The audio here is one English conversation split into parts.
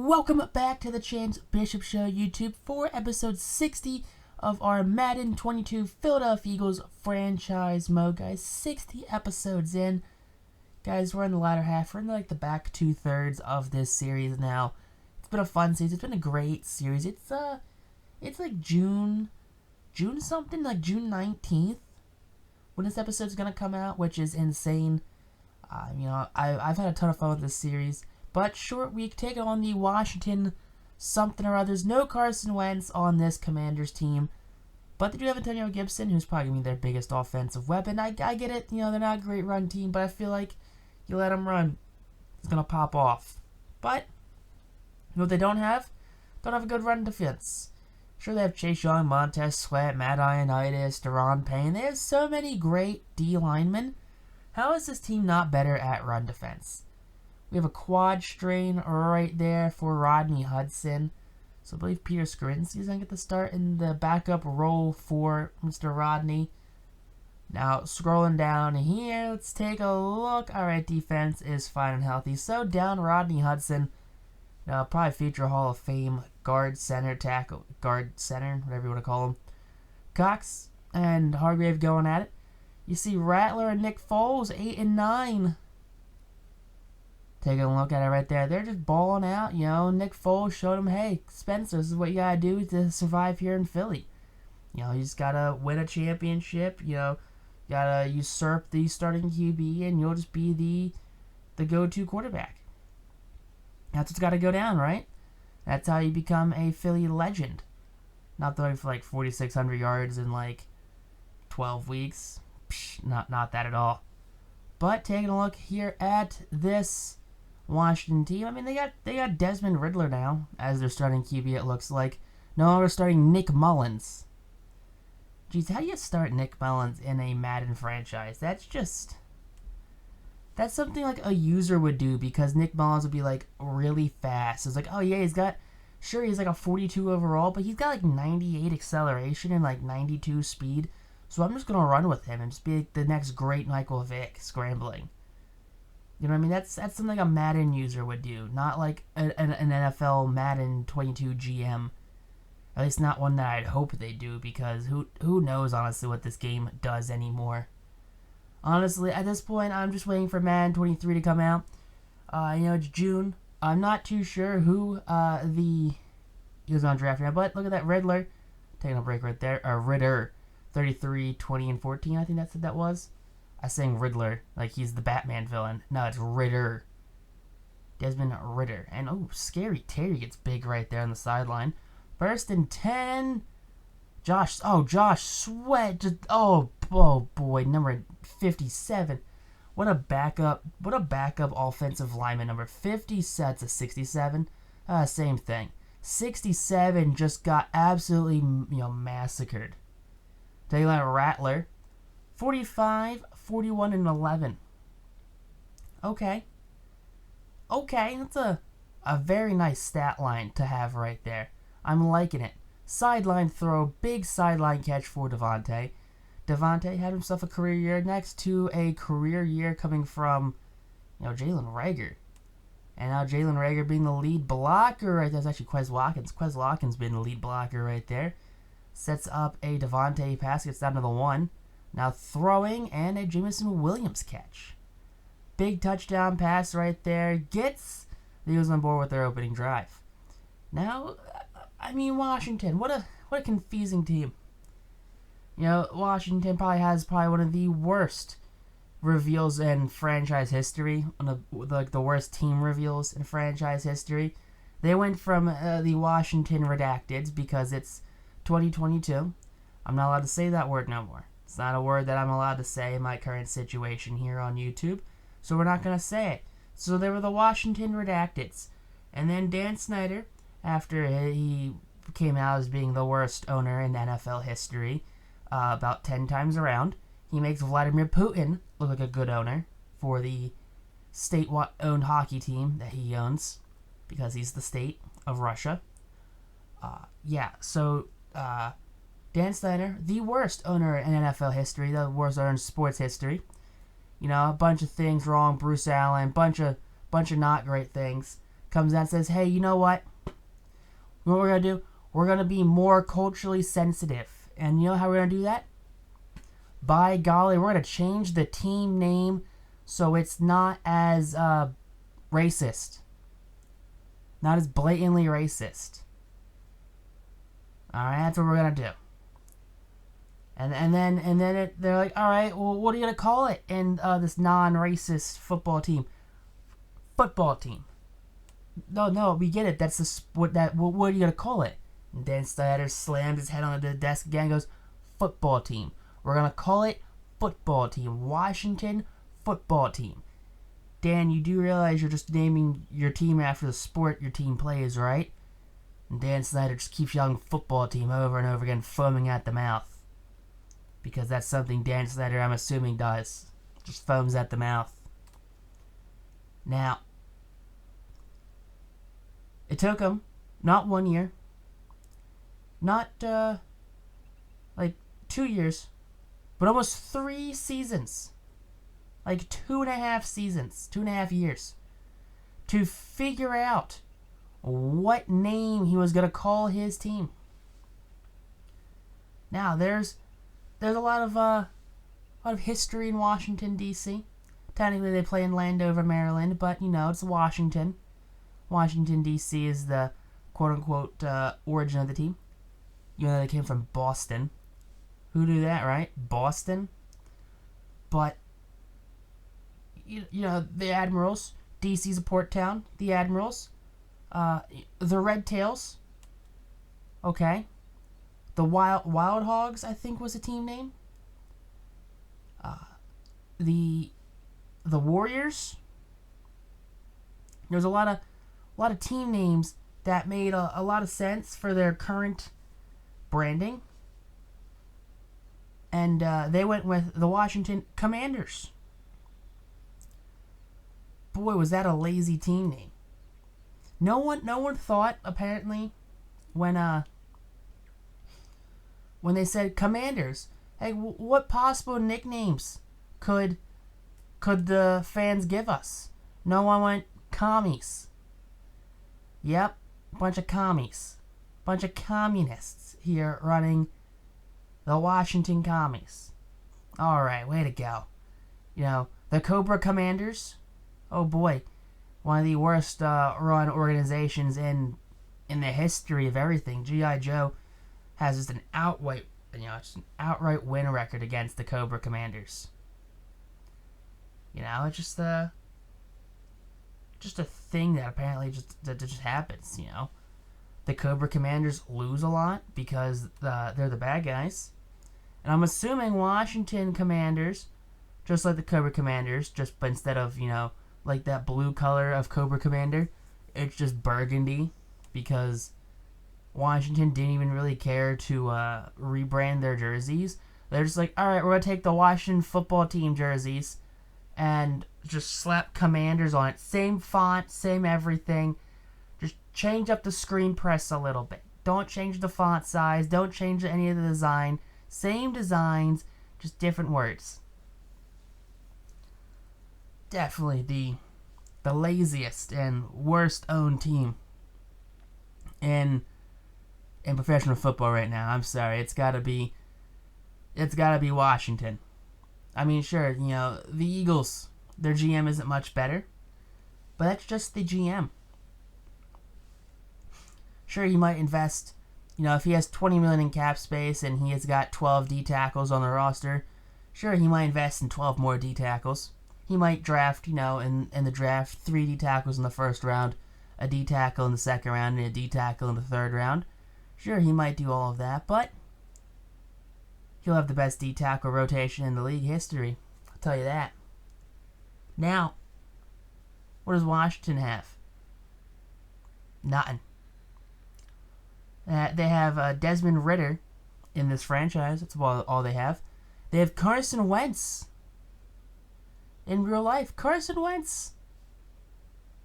welcome back to the Chance Bishop Show YouTube for episode 60 of our Madden 22 Philadelphia Eagles franchise mode, guys. 60 episodes in. Guys, we're in the latter half. We're in the back two-thirds of this series now. It's been a fun series. It's been a great series. It's like June something, like June 19th when this episode's gonna come out, which is insane. I've had a ton of fun with this series. But short week, taking on the Washington something or others. No Carson Wentz on this Commanders team. But they do have Antonio Gibson, who's probably going to be their biggest offensive weapon. I get it. They're not a great run team, but I feel like you let them run, it's going to pop off. But, what they don't have a good run defense. Sure, they have Chase Young, Montez Sweat, Matt Ioannidis, Deron Payne. They have so many great D linemen. How is this team not better at run defense? We have a quad strain right there for Rodney Hudson. So I believe Peter Skorinski is going to get the start in the backup role for Mr. Rodney. Now, scrolling down here, let's take a look. All right, defense is fine and healthy. So down Rodney Hudson. Now, probably future Hall of Fame guard center, whatever you want to call him. Cox and Hargrave going at it. You see Rattler and Nick Foles, 8 and 9. Taking a look at it right there. They're just balling out, Nick Foles showed him, hey, Spencer, this is what you got to do to survive here in Philly. You just got to win a championship. You got to usurp the starting QB, and you'll just be the go-to quarterback. That's what's got to go down, right? That's how you become a Philly legend. Not throwing for 4,600 yards in 12 weeks. Psh, not that at all. But taking a look here at this Washington team. I mean, they got Desmond Ridder now as their starting QB, it looks like. No longer starting Nick Mullins. Jeez, how do you start Nick Mullins in a Madden franchise? That's something a user would do, because Nick Mullins would be really fast. It's oh yeah, he's a 42 overall, but he's got 98 acceleration and 92 speed. So I'm just gonna run with him and just be the next great Michael Vick scrambling. You know what I mean? That's something a Madden user would do, not an NFL Madden 22 GM. At least not one that I'd hope they do, because who knows honestly what this game does anymore. Honestly, at this point, I'm just waiting for Madden 23 to come out. It's June. I'm not too sure who the Eagles on draft now, but look at that Riddler. Taking a break right there. Ridder, 33, 20, and 14. I think that's what that was. I sang Riddler like he's the Batman villain. No, it's Ridder. Desmond Ridder. And, Scary Terry gets big right there on the sideline. First and 10. Josh Sweat. Oh boy, number 57. What a backup offensive lineman. Number 50 sets of 67. Same thing. 67 just got absolutely, massacred. Taking out Rattler. 45, 41, and 11. Okay, that's a very nice stat line to have right there. I'm liking it. Sideline throw, big sideline catch for Devontae. Devontae had himself a career year next to a career year coming from, Jalen Reagor. And now Jalen Reagor being the lead blocker right there. That's actually Quez Watkins. Quez Watkins being the lead blocker right there. Sets up a Devontae pass, gets down to the 1. Now throwing, and a Jameson Williams catch. Big touchdown pass right there. Gets the Eagles on board with their opening drive. Now, Washington, what a confusing team. Washington probably has one of the worst reveals in franchise history. One of the worst team reveals in franchise history. They went from the Washington Redacteds, because it's 2022. I'm not allowed to say that word no more. It's not a word that I'm allowed to say in my current situation here on YouTube, so we're not going to say it. So they were the Washington Redacteds. And then Dan Snyder, after he came out as being the worst owner in NFL history, about 10 times around, he makes Vladimir Putin look like a good owner for the state-owned hockey team that he owns, because he's the state of Russia. Dan Snyder, the worst owner in NFL history, the worst owner in sports history. A bunch of things wrong. Bruce Allen, bunch of not great things. comes out and says, hey, you know what? You know what we're going to do? We're going to be more culturally sensitive. And you know how we're going to do that? By golly, we're going to change the team name so it's not as racist. Not as blatantly racist. Alright, that's what we're going to do. And then they're like, all right, well, what are you gonna call it in this non-racist football team? Football team. No, we get it. That's what are you gonna call it? And Dan Snyder slammed his head on the desk again and goes, football team. We're gonna call it football team. Washington football team. Dan, you do realize you're just naming your team after the sport your team plays, right? And Dan Snyder just keeps yelling football team over and over again, foaming at the mouth. Because that's something Dan Snyder, I'm assuming, does. Just foams at the mouth. Now, it took him not 1 year, not like 2 years, but almost 3 seasons. Like 2.5 seasons, 2.5 years, to figure out what name he was going to call his team. Now, there's a lot of history in Washington, D.C. Technically, they play in Landover, Maryland, but, you know, it's Washington. Washington, D.C. is the quote-unquote origin of the team. You know, they came from Boston. Who knew that, right? Boston. But, you know, the Admirals. D.C.'s a port town. The Admirals. The Red Tails. Okay. The Wild Hogs, I think, was a team name. The Warriors. There's a lot of team names that made a lot of sense for their current branding. And they went with the Washington Commanders. Boy, was that a lazy team name. No one thought, apparently, when they said Commanders, hey, what possible nicknames could the fans give us? No one went commies. Yep, bunch of commies. Bunch of communists here running the Washington Commies. Alright, way to go. You know, the Cobra Commanders, oh boy, one of the worst run organizations in the history of everything. G.I. Joe has just an outright win record against the Cobra Commanders. You know, it's just a thing that apparently just happens. You know, the Cobra Commanders lose a lot because they're the bad guys, and I'm assuming Washington Commanders, just like the Cobra Commanders, but instead of, you know, like that blue color of Cobra Commander, it's just burgundy because Washington didn't even really care to rebrand their jerseys. They're just like, all right, we're going to take the Washington football team jerseys and just slap Commanders on it. Same font, same everything. Just change up the screen press a little bit. Don't change the font size. Don't change any of the design. Same designs, just different words. Definitely the laziest and worst owned team in professional football right now. I'm sorry, it's gotta be Washington. I mean, sure, you know, the Eagles, their GM isn't much better, but that's just the GM. Sure, he might invest, you know, if he has $20 million in cap space and he has got 12 D tackles on the roster, sure, he might invest in 12 more D tackles. He might draft, you know, in the draft 3 D tackles in the first round, a D tackle in the second round, and a D tackle in the third round. Sure, he might do all of that, but he'll have the best D tackle rotation in the league history. I'll tell you that. Now, what does Washington have? Nothing. They have Desmond Ridder in this franchise. That's all they have. They have Carson Wentz. In real life, Carson Wentz.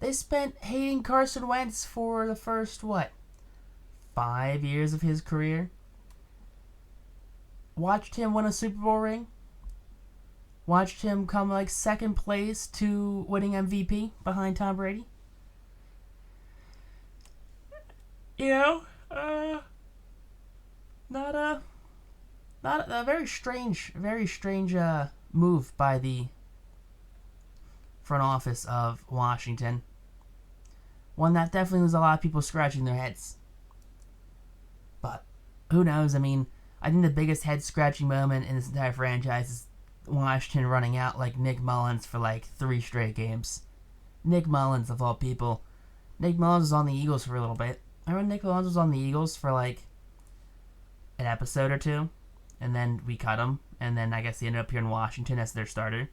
They spent hating Carson Wentz for the first, 5 years of his career. Watched him win a Super Bowl ring. Watched him come like second place to winning MVP behind Tom Brady. You know, not a not a very strange move by the front office of Washington. One that definitely was a lot of people scratching their heads. But who knows? I mean, I think the biggest head scratching moment in this entire franchise is Washington running out like Nick Mullins for like 3 straight games. Nick Mullins, of all people. Nick Mullins was on the Eagles for a little bit. I remember Nick Mullins was on the Eagles for like an episode or two, and then we cut him, and then I guess he ended up here in Washington as their starter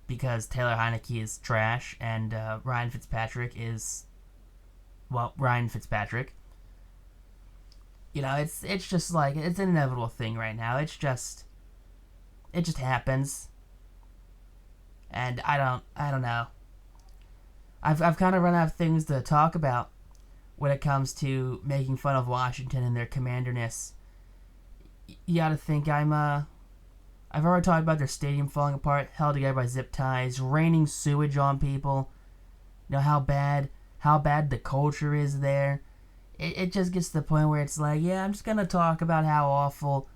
because Taylor Heineke is trash, and Ryan Fitzpatrick is, well, Ryan Fitzpatrick. You know, it's just like, it's an inevitable thing right now. It just happens, and I don't know. I've kind of run out of things to talk about when it comes to making fun of Washington and their commanderness. You gotta think I've already talked about their stadium falling apart, held together by zip ties, raining sewage on people. You know how bad the culture is there. It just gets to the point where it's like, yeah, I'm just gonna talk about how awful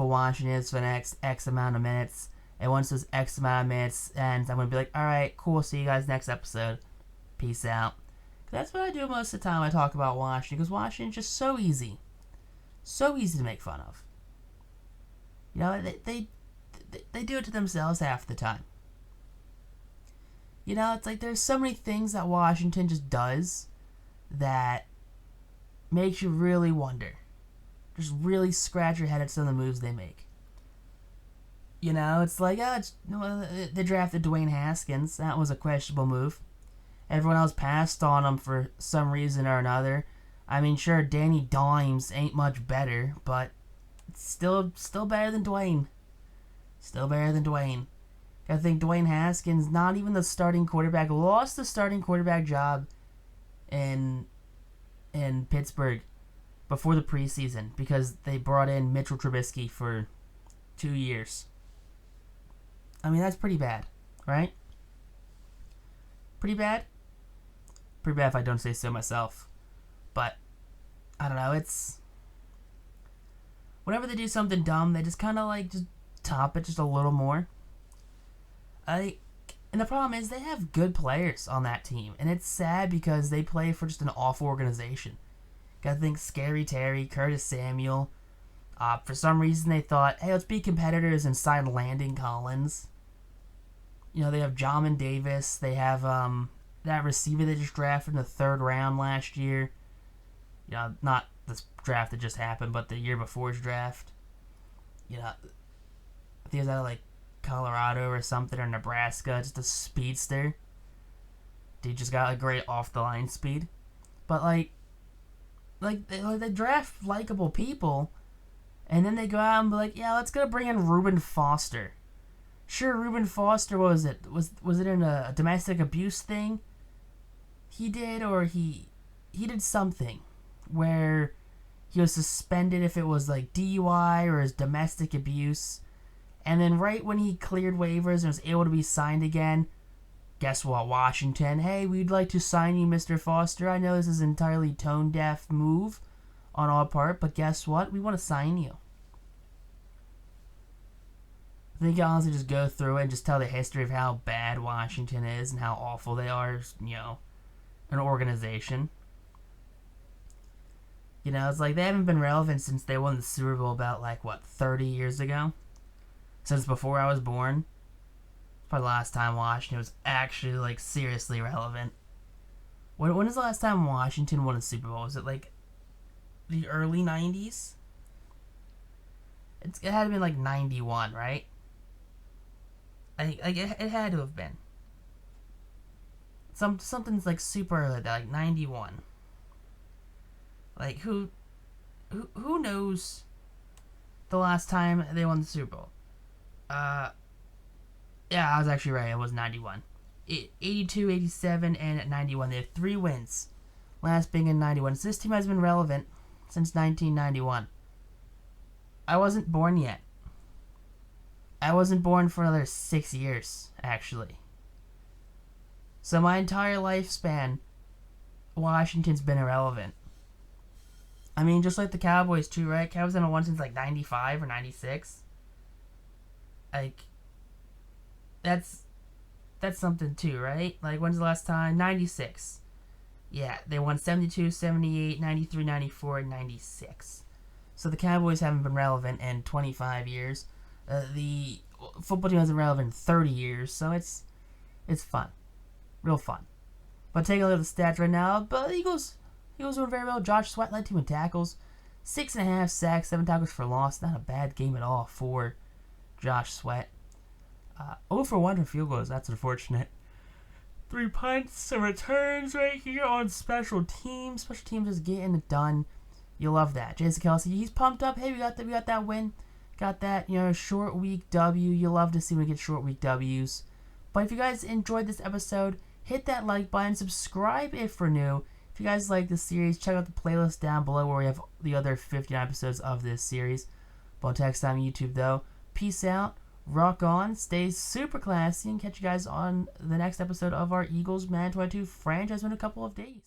Washington is for the next X amount of minutes. And once those X amount of minutes ends, I'm gonna be like, all right, cool, see you guys next episode. Peace out. That's what I do most of the time I talk about Washington, because Washington's just so easy to make fun of. You know, they do it to themselves half the time. You know, it's like there's so many things that Washington just does that makes you really wonder. Just really scratch your head at some of the moves they make. You know, it's like, they drafted Dwayne Haskins. That was a questionable move. Everyone else passed on him for some reason or another. I mean, sure, Danny Dimes ain't much better, but it's still better than Dwayne. Still better than Dwayne. I think Dwayne Haskins, not even the starting quarterback, lost the starting quarterback job in Pittsburgh before the preseason because they brought in Mitchell Trubisky for 2 years. I mean, that's pretty bad, right? Pretty bad? Pretty bad if I don't say so myself. But, I don't know, it's... whenever they do something dumb, they just kind of like, just top it just a little more. And the problem is, they have good players on that team. And it's sad because they play for just an awful organization. Gotta think Scary Terry, Curtis Samuel. For some reason, they thought, hey, let's be competitors and sign Landon Collins. You know, they have Jamin Davis. They have that receiver they just drafted in the 3rd round last year. You know, not this draft that just happened, but the year before's draft. You know, I think it was out of like Colorado or something, or Nebraska. Just a speedster. Dude just got a great off the line speed. But they draft likable people, and then they go out and be like, yeah, let's go bring in Reuben Foster. Sure, Reuben Foster, what was it? Was it in a domestic abuse thing? He did, or he did something where he was suspended if it was like DUI or his domestic abuse. And then right when he cleared waivers and was able to be signed again, guess what, Washington? Hey, we'd like to sign you, Mr. Foster. I know this is an entirely tone-deaf move on our part, but guess what? We want to sign you. I think I honestly just go through it and just tell the history of how bad Washington is and how awful they are as, you know, an organization. You know, it's like they haven't been relevant since they won the Super Bowl about, 30 years ago? Since before I was born. Probably the last time Washington was actually, seriously relevant. When was the last time Washington won a Super Bowl? Was it, the early 90s? It had to be, 91, right? It had to have been. Something's, super early, 91. Who knows the last time they won the Super Bowl? Yeah, I was actually right. It was 91. 82, 87, and 91. They have 3 wins. Last being in 91. So this team has been relevant since 1991. I wasn't born yet. I wasn't born for another 6 years, actually. So my entire lifespan, Washington's been irrelevant. I mean, just like the Cowboys too, right? Cowboys haven't won since like '95 or '96. Like, that's something too, right? Like, when's the last time? '96. Yeah, they won 72, 78, 93, 94, and 96. So the Cowboys haven't been relevant in 25 years. The football team hasn't been relevant in 30 years. So it's fun, real fun. But take a look at the stats right now. But Eagles doing very well. Josh Sweat led team in tackles, 6.5 sacks, 7 tackles for loss. Not a bad game at all for Josh Sweat. 0 for 1 for field goals. That's unfortunate. 3 punts and returns right here on special teams. Special teams is getting it done. You love that. Jason Kelsey, he's pumped up. Hey, we got that win. Got that, short week W. You love to see when we get short week W's. But if you guys enjoyed this episode, hit that like button. Subscribe if you're new. If you guys like this series, check out the playlist down below where we have the other 59 episodes of this series. But until next time, YouTube, though, peace out. Rock on, stay super classy, and catch you guys on the next episode of our Eagles Madden 22 franchise in a couple of days.